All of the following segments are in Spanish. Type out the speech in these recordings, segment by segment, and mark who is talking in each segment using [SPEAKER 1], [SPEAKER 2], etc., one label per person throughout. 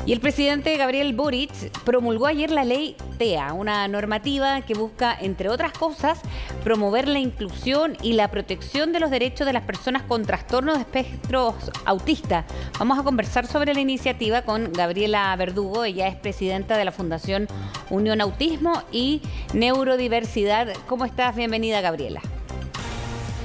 [SPEAKER 1] Y el presidente Gabriel Boric promulgó ayer la ley TEA, una normativa que busca, entre otras cosas, promover la inclusión y la protección de los derechos de las personas con trastornos de espectro autista. Vamos a conversar sobre la iniciativa con Gabriela Verdugo. Ella es presidenta de la Fundación Unión Autismo y Neurodiversidad. ¿Cómo estás? Bienvenida, Gabriela.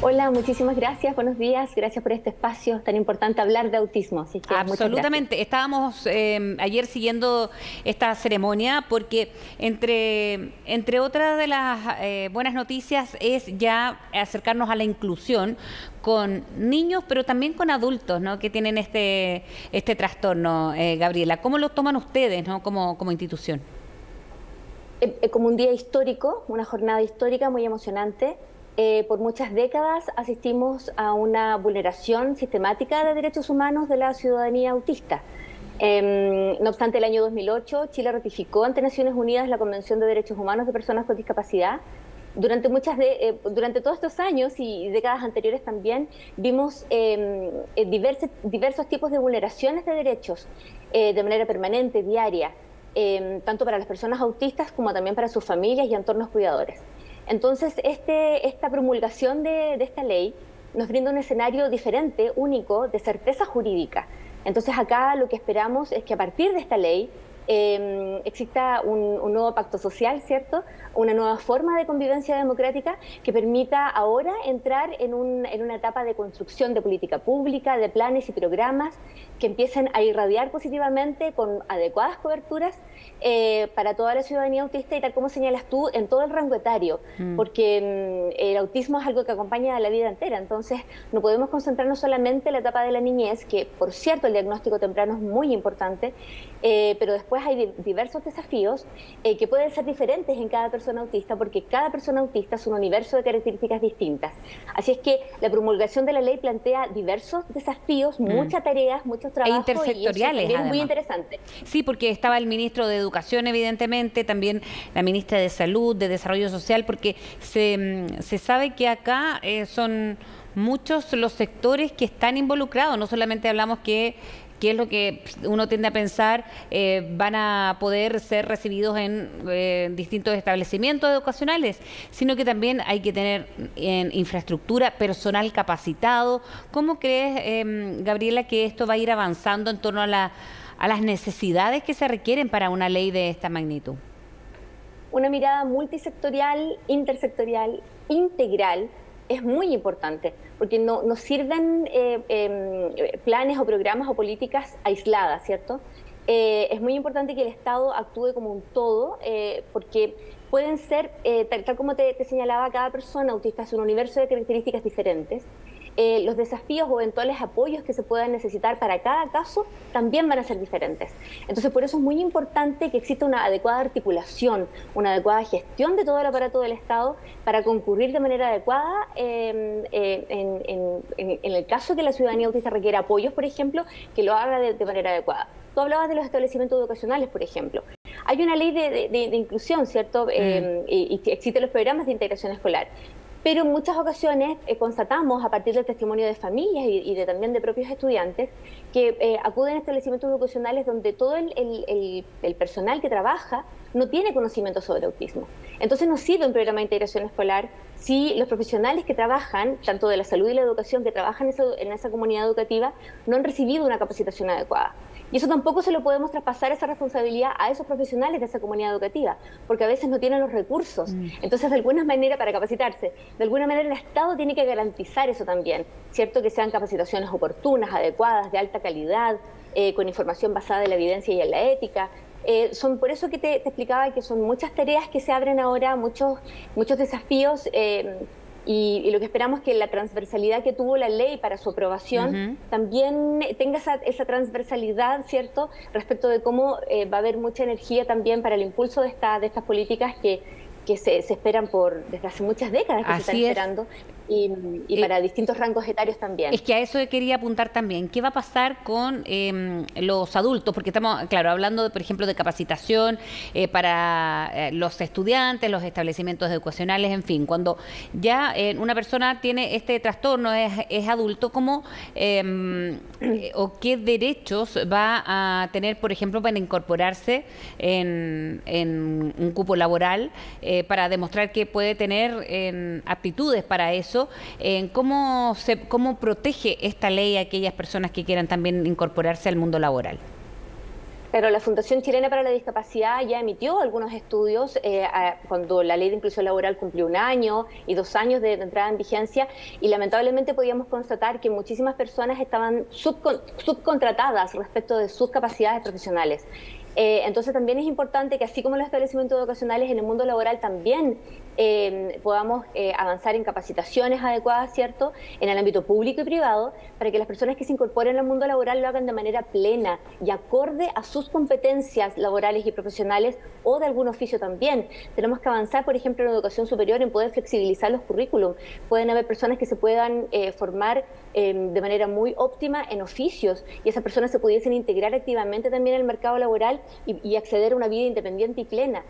[SPEAKER 2] Hola, muchísimas gracias, buenos días, gracias por este espacio tan importante, hablar de autismo. Así que
[SPEAKER 1] absolutamente, estábamos ayer siguiendo esta ceremonia porque entre otras de las buenas noticias es ya acercarnos a la inclusión con niños, pero también con adultos, ¿no?, que tienen este trastorno. Gabriela, ¿cómo lo toman ustedes, ¿no?, como institución?
[SPEAKER 2] Como un día histórico, una jornada histórica muy emocionante. Por muchas décadas asistimos a una vulneración sistemática de derechos humanos de la ciudadanía autista. No obstante, el año 2008, Chile ratificó ante Naciones Unidas la Convención de Derechos Humanos de Personas con Discapacidad. Durante todos estos años y décadas anteriores también vimos diversos tipos de vulneraciones de derechos de manera permanente, diaria, tanto para las personas autistas como también para sus familias y entornos cuidadores. Entonces, esta promulgación de esta ley nos brinda un escenario diferente, único, de certeza jurídica. Entonces, acá lo que esperamos es que a partir de esta ley exista un nuevo pacto social, ¿cierto?, una nueva forma de convivencia democrática que permita ahora entrar en una etapa de construcción de política pública, de planes y programas que empiecen a irradiar positivamente con adecuadas coberturas para toda la ciudadanía autista y, tal como señalas tú, en todo el rango etario, porque el autismo es algo que acompaña a la vida entera. Entonces no podemos concentrarnos solamente en la etapa de la niñez, que por cierto el diagnóstico temprano es muy importante, pero después hay diversos desafíos que pueden ser diferentes en cada persona autista, porque cada persona autista es un universo de características distintas. Así es que la promulgación de la ley plantea diversos desafíos, muchas tareas, muchos trabajos,
[SPEAKER 1] e intersectoriales,
[SPEAKER 2] y eso es muy interesante.
[SPEAKER 1] Sí, porque estaba el ministro de Educación, evidentemente, también la ministra de Salud, de Desarrollo Social, porque se sabe que acá son muchos los sectores que están involucrados. No solamente hablamos que es lo que uno tiende a pensar, van a poder ser recibidos en distintos establecimientos educacionales, sino que también hay que tener infraestructura, personal capacitado. ¿Cómo crees, Gabriela, que esto va a ir avanzando en torno a las necesidades que se requieren para una ley de esta magnitud?
[SPEAKER 2] Una mirada multisectorial, intersectorial, integral, es muy importante, porque no sirven planes o programas o políticas aisladas, ¿cierto? Es muy importante que el Estado actúe como un todo, porque pueden ser, tal como te señalaba, cada persona autista es un universo de características diferentes. Los desafíos o eventuales apoyos que se puedan necesitar para cada caso también van a ser diferentes. Entonces, por eso es muy importante que exista una adecuada articulación, una adecuada gestión de todo el aparato del Estado para concurrir de manera adecuada en el caso que la ciudadanía autista requiera apoyos, por ejemplo, que lo haga de manera adecuada. Tú hablabas de los establecimientos educacionales, por ejemplo. Hay una ley de inclusión, ¿cierto? Y existen los programas de integración escolar. Pero en muchas ocasiones constatamos, a partir del testimonio de familias y también de propios estudiantes, que acuden a establecimientos educacionales donde todo el personal que trabaja no tiene conocimiento sobre autismo. Entonces no sirve un programa de integración escolar si los profesionales que trabajan, tanto de la salud y la educación, que trabajan en esa comunidad educativa, no han recibido una capacitación adecuada. Y eso tampoco se lo podemos traspasar, esa responsabilidad, a esos profesionales de esa comunidad educativa, porque a veces no tienen los recursos. Entonces, de alguna manera, para capacitarse, de alguna manera el Estado tiene que garantizar eso también, ¿cierto? Que sean capacitaciones oportunas, adecuadas, de alta calidad, con información basada en la evidencia y en la ética. Son por eso que te explicaba que son muchas tareas que se abren ahora, muchos desafíos, y lo que esperamos es que la transversalidad que tuvo la ley para su aprobación también tenga esa transversalidad, ¿cierto?, respecto de cómo va a haber mucha energía también para el impulso de estas políticas que se esperan desde hace muchas décadas, que se están esperando, y para distintos rangos etarios también.
[SPEAKER 1] Es que a eso quería apuntar también. ¿Qué va a pasar con los adultos? Porque estamos, claro, hablando, por ejemplo, de capacitación para los estudiantes, los establecimientos educacionales, en fin. Cuando ya una persona tiene este trastorno, es adulto, ¿cómo o qué derechos va a tener, por ejemplo, para incorporarse en un cupo laboral para demostrar que puede tener aptitudes para eso? ¿Cómo protege esta ley a aquellas personas que quieran también incorporarse al mundo laboral?
[SPEAKER 2] Pero la Fundación Chilena para la Discapacidad ya emitió algunos estudios cuando la Ley de Inclusión Laboral cumplió 1 año y 2 años de entrada en vigencia, y lamentablemente podíamos constatar que muchísimas personas estaban subcontratadas respecto de sus capacidades profesionales. Entonces también es importante que, así como los establecimientos educacionales, en el mundo laboral también podamos avanzar en capacitaciones adecuadas, ¿cierto?, en el ámbito público y privado, para que las personas que se incorporen al mundo laboral lo hagan de manera plena y acorde a sus competencias laborales y profesionales, o de algún oficio también. Tenemos que avanzar, por ejemplo, en la educación superior, en poder flexibilizar los currículum. Pueden haber personas que se puedan formar de manera muy óptima en oficios, y esas personas se pudiesen integrar activamente también en el mercado laboral y acceder a una vida independiente y plena.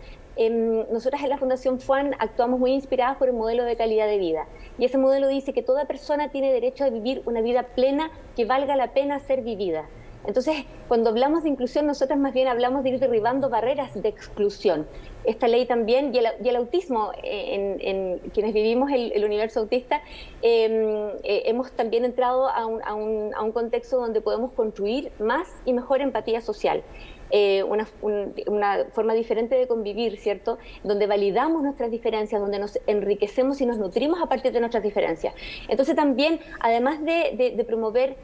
[SPEAKER 2] Nosotras en la Fundación FUAN actuamos muy inspiradas por el modelo de calidad de vida, y ese modelo dice que toda persona tiene derecho a vivir una vida plena que valga la pena ser vivida. Entonces, cuando hablamos de inclusión, nosotros más bien hablamos de ir derribando barreras de exclusión. Esta ley también, y el autismo, en quienes vivimos el universo autista, hemos también entrado a un contexto donde podemos construir más y mejor empatía social. Una forma diferente de convivir, ¿cierto?, donde validamos nuestras diferencias, donde nos enriquecemos y nos nutrimos a partir de nuestras diferencias. Entonces también, además de promover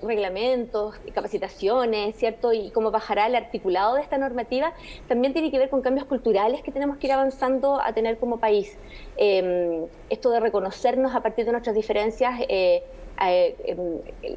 [SPEAKER 2] reglamentos, capacitaciones, ¿cierto?, y cómo bajará el articulado de esta normativa, también tiene que ver con cambios culturales que tenemos que ir avanzando a tener como país. Esto de reconocernos a partir de nuestras diferencias.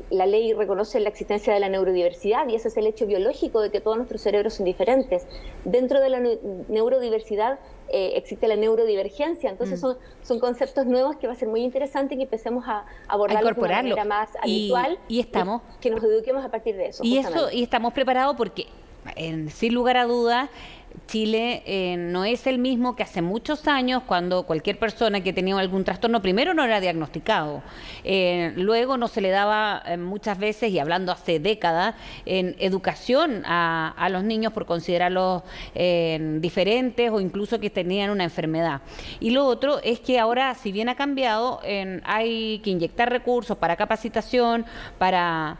[SPEAKER 2] La ley reconoce la existencia de la neurodiversidad, y ese es el hecho biológico de que todos nuestros cerebros son diferentes. Dentro de la neurodiversidad existe la neurodivergencia, entonces son conceptos nuevos que va a ser muy interesante que empecemos a abordarlos de una manera más habitual,
[SPEAKER 1] y estamos,
[SPEAKER 2] que nos eduquemos a partir de eso.
[SPEAKER 1] Y estamos preparados porque, sin lugar a dudas, Chile no es el mismo que hace muchos años, cuando cualquier persona que tenía algún trastorno primero no era diagnosticado, luego no se le daba muchas veces, y hablando hace décadas, en educación a los niños por considerarlos diferentes o incluso que tenían una enfermedad. Y lo otro es que ahora, si bien ha cambiado, hay que inyectar recursos para capacitación, para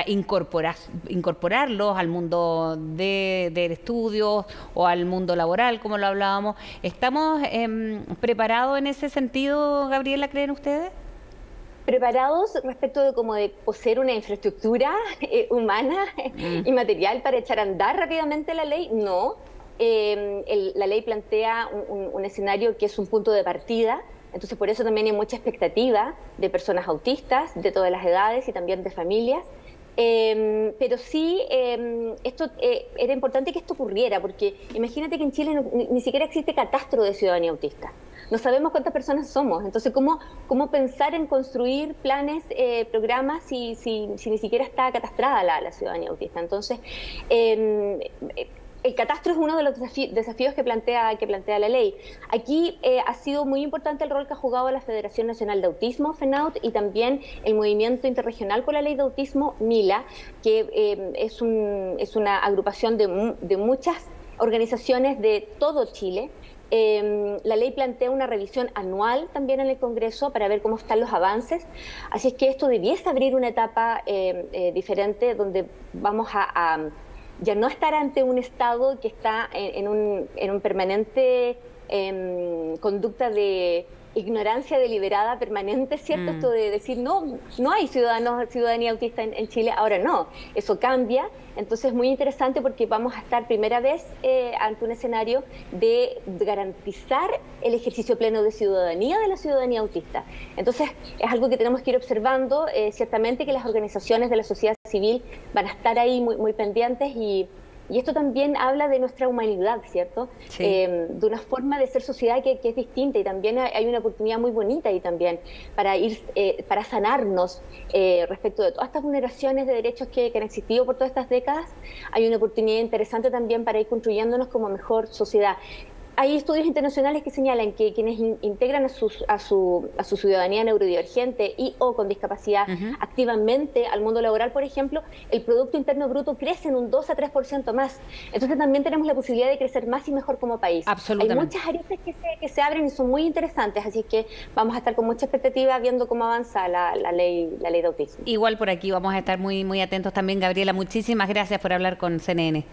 [SPEAKER 1] incorporarlos al mundo de estudios o al mundo laboral, como lo hablábamos. ¿Estamos preparados en ese sentido, Gabriela, creen ustedes?
[SPEAKER 2] Preparados respecto de poseer una infraestructura humana y material para echar a andar rápidamente la ley, no. La ley plantea un escenario que es un punto de partida. Entonces, por eso también hay mucha expectativa de personas autistas de todas las edades y también de familias. Pero sí, era importante que esto ocurriera, porque imagínate que en Chile ni siquiera existe catastro de ciudadanía autista. No sabemos cuántas personas somos. Entonces, ¿cómo pensar en construir planes, programas, si ni siquiera está catastrada la ciudadanía autista? Entonces, el catastro es uno de los desafíos que plantea la ley. Aquí ha sido muy importante el rol que ha jugado la Federación Nacional de Autismo, FENAUT, y también el Movimiento Interregional por la Ley de Autismo, MILA, que es una agrupación de muchas organizaciones de todo Chile. La ley plantea una revisión anual también en el Congreso para ver cómo están los avances. Así es que esto debiese abrir una etapa diferente, donde vamos a ya no estar ante un Estado que está en un permanente conducta de ignorancia deliberada permanente, ¿cierto? Esto de decir, no hay ciudadanía autista en Chile, ahora no, eso cambia. Entonces es muy interesante porque vamos a estar primera vez ante un escenario de garantizar el ejercicio pleno de ciudadanía de la ciudadanía autista. Entonces es algo que tenemos que ir observando, ciertamente que las organizaciones de la sociedad civil van a estar ahí muy, muy pendientes, y Y esto también habla de nuestra humanidad, ¿cierto?
[SPEAKER 1] Sí.
[SPEAKER 2] De una forma de ser sociedad que es distinta, y también hay una oportunidad muy bonita ahí también para sanarnos respecto de todas estas vulneraciones de derechos que han existido por todas estas décadas. Hay una oportunidad interesante también para ir construyéndonos como mejor sociedad. Hay estudios internacionales que señalan que quienes integran a su ciudadanía neurodivergente y o con discapacidad activamente al mundo laboral, por ejemplo, el Producto Interno Bruto crece en un 2 a 3% más. Entonces también tenemos la posibilidad de crecer más y mejor como país.
[SPEAKER 1] Absolutamente.
[SPEAKER 2] Hay muchas aristas que se abren y son muy interesantes, así que vamos a estar con mucha expectativa viendo cómo avanza la ley de autismo.
[SPEAKER 1] Igual por aquí vamos a estar muy atentos también, Gabriela. Muchísimas gracias por hablar con CNN.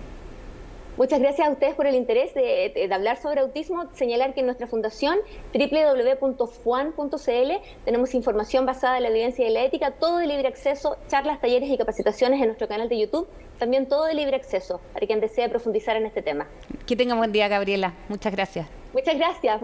[SPEAKER 2] Muchas gracias a ustedes por el interés de hablar sobre autismo. Señalar que en nuestra fundación, www.fuan.cl, tenemos información basada en la evidencia y la ética, todo de libre acceso, charlas, talleres y capacitaciones en nuestro canal de YouTube, también todo de libre acceso, para quien desee profundizar en este tema.
[SPEAKER 1] Que tenga buen día, Gabriela. Muchas gracias.
[SPEAKER 2] Muchas gracias.